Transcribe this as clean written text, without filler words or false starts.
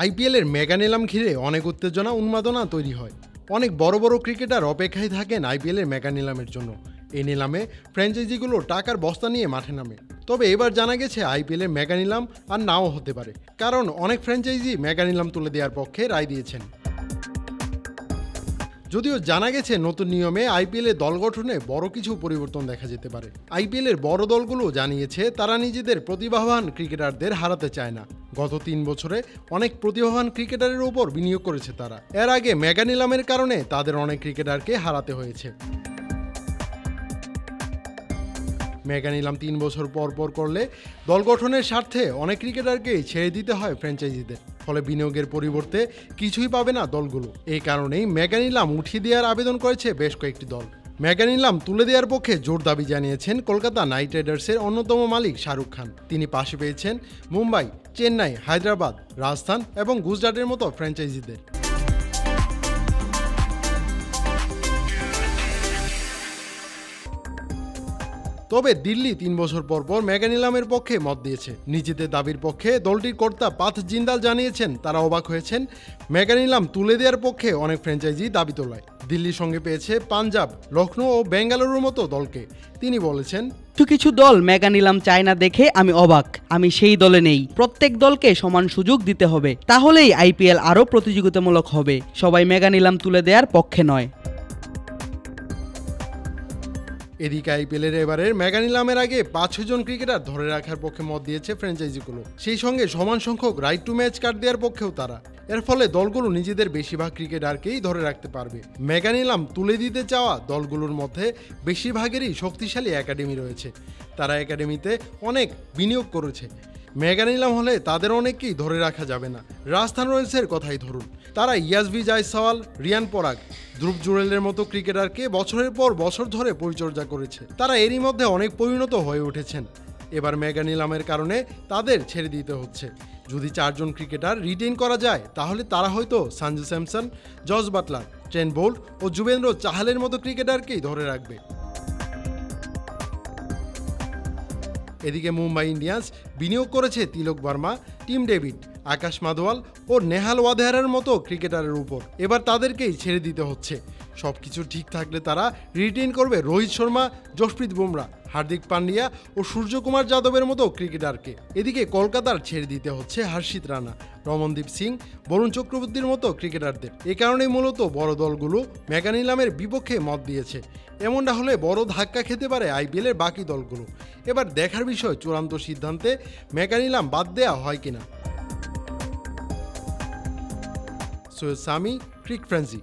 আইপিএলের মেগা নিলাম ঘিরে অনেক উত্তেজনা উন্মাদনা তৈরি হয়। অনেক বড় বড় ক্রিকেটার অপেক্ষায় থাকেন আইপিএলের মেগা নিলামের জন্য। এই নিলামে ফ্র্যাঞ্চাইজিগুলো টাকার বস্তা নিয়ে মাঠে নামে। তবে এবার জানা গেছে আইপিএলের মেগা নিলাম আর নাও হতে পারে, কারণ অনেক ফ্র্যাঞ্চাইজি মেগা নিলাম তুলে দেওয়ার পক্ষে রায় দিয়েছেন। যদিও জানা গেছে নতুন নিয়মে আইপিএলে দল গঠনে বড় কিছু পরিবর্তন দেখা যেতে পারে। আইপিএলের বড় দলগুলো জানিয়েছে তারা নিজেদের প্রতিভাবান ক্রিকেটারদের হারাতে চায় না। গত 3 বছরে অনেক প্রতিভাবান ক্রিকেটারের উপর বিনিয়োগ করেছে তারা। এর আগে মেগা নিলামের কারণে তাদের অনেক ক্রিকেটারকে হারাতে হয়েছে। মেগা নিলাম 3 বছর পর পর করলে দল গঠনের স্বার্থে অনেক ক্রিকেটারকেই ছেড়ে দিতে হয় ফ্র্যাঞ্চাইজিদের। ফলে বিনিয়োগের পরিবর্তে কিছুই পাবে না দলগুলো। এই কারণেই মেগা নিলাম উঠিয়ে দেওয়ার আবেদন করেছে বেশ কয়েকটি দল। মেগা নিলাম তুলে দেওয়ার পক্ষে জোর দাবি জানিয়েছেন কলকাতা নাইট রাইডার্সের অন্যতম মালিক শাহরুখ খান। তিনি পাশে পেয়েছেন মুম্বাই, চেন্নাই, হায়দ্রাবাদ, রাজস্থান এবং গুজরাটের মতো ফ্র্যাঞ্চাইজিদের। তবে দিল্লি 3 বছর পর পর মেগা নিলামের পক্ষে মত দিয়েছে। নিজেদের দাবির পক্ষে দলটির কর্তা পাথ জিন্দাল জানিয়েছেন তারা অবাক হয়েছেন মেগা নিলাম তুলে দেওয়ার পক্ষে অনেক ফ্র্যাঞ্চাইজি দাবি তোলায়। দিল্লির সঙ্গে পেয়েছে পাঞ্জাব, লখনৌ ও বেঙ্গালুরুর মতো দলকে। তিনি বলেছেন, কিছু দল মেগা নিলাম চায় না দেখে আমি অবাক। আমি সেই দলে নেই। প্রত্যেক দলকে সমান সুযোগ দিতে হবে, তাহলেই আইপিএল আরও প্রতিযোগিতামূলক হবে। সবাই মেগা নিলাম তুলে দেওয়ার পক্ষে নয়। এদিকে আইপিএলের এবারের মেগা নিলামের আগে 5-6 জন ক্রিকেটার ধরে রাখার পক্ষে মত দিয়েছে ফ্র্যাঞ্চাইজিগুলো। সেই সঙ্গে সমান সংখ্যক রাইট টু ম্যাচ কার্ড দেওয়ার পক্ষেও তারা। এর ফলে দলগুলো নিজেদের বেশিরভাগ ক্রিকেটারকেই ধরে রাখতে পারবে। মেগা নিলাম তুলে দিতে চাওয়া দলগুলোর মধ্যে বেশিরভাগেরই শক্তিশালী একাডেমি রয়েছে। তারা একাডেমিতে অনেক বিনিয়োগ করেছে। মেগা নিলাম হলে তাদের অনেককেই ধরে রাখা যাবে না। রাজস্থান রয়্যালসের কথাই ধরুন, তারা ইয়াজভি জায়সওয়াল, রিয়ান পরাগ, ধ্রুব জুরেলের মতো ক্রিকেটারকে বছরের পর বছর ধরে পরিচর্যা করেছে। তারা এরই মধ্যে অনেক পরিণত হয়ে উঠেছেন। এবার মেগা নিলামের কারণে তাদের ছেড়ে দিতে হচ্ছে। যদি 4 জন ক্রিকেটার রিটেইন করা যায় তাহলে তারা হয়তো Sanju Samson, Jos Buttler, Trent Boult ও যুবেন্দ্র চাহালের মতো ক্রিকেটারকেই ধরে রাখবে। এদিকে মুম্বাই ইন্ডিয়ান্স বিনিয়োগ করেছে তিলক বর্মা, টিম ডেভিড, আকাশ মাদওয়াল ও নেহাল ওয়াদেহারের মতো ক্রিকেটারের উপর। এবার তাদেরকেই ছেড়ে দিতে হচ্ছে। সবকিছু ঠিক থাকলে তারা রিটেইন করবে রোহিত শর্মা, জসপ্রীত বুমরা, হার্দিক পান্ডিয়া ও সূর্যকুমার যাদবের মতো ক্রিকেটারকে। এদিকে কলকাতার ছেড়ে দিতে হচ্ছে হর্ষিত রানা, রমনদীপ সিং, বরুণ চক্রবর্তীর মতো ক্রিকেটারদের। এ কারণেই মূলত বড় দলগুলো মেগা নিলামের বিপক্ষে মত দিয়েছে। এমনটা হলে বড় ধাক্কা খেতে পারে আইপিএলের বাকি দলগুলো। এবার দেখার বিষয় চূড়ান্ত সিদ্ধান্তে মেগা নিলাম বাদ দেওয়া হয় কিনা। সৈয়দ সামি, ক্রিক ফ্রেন্সি।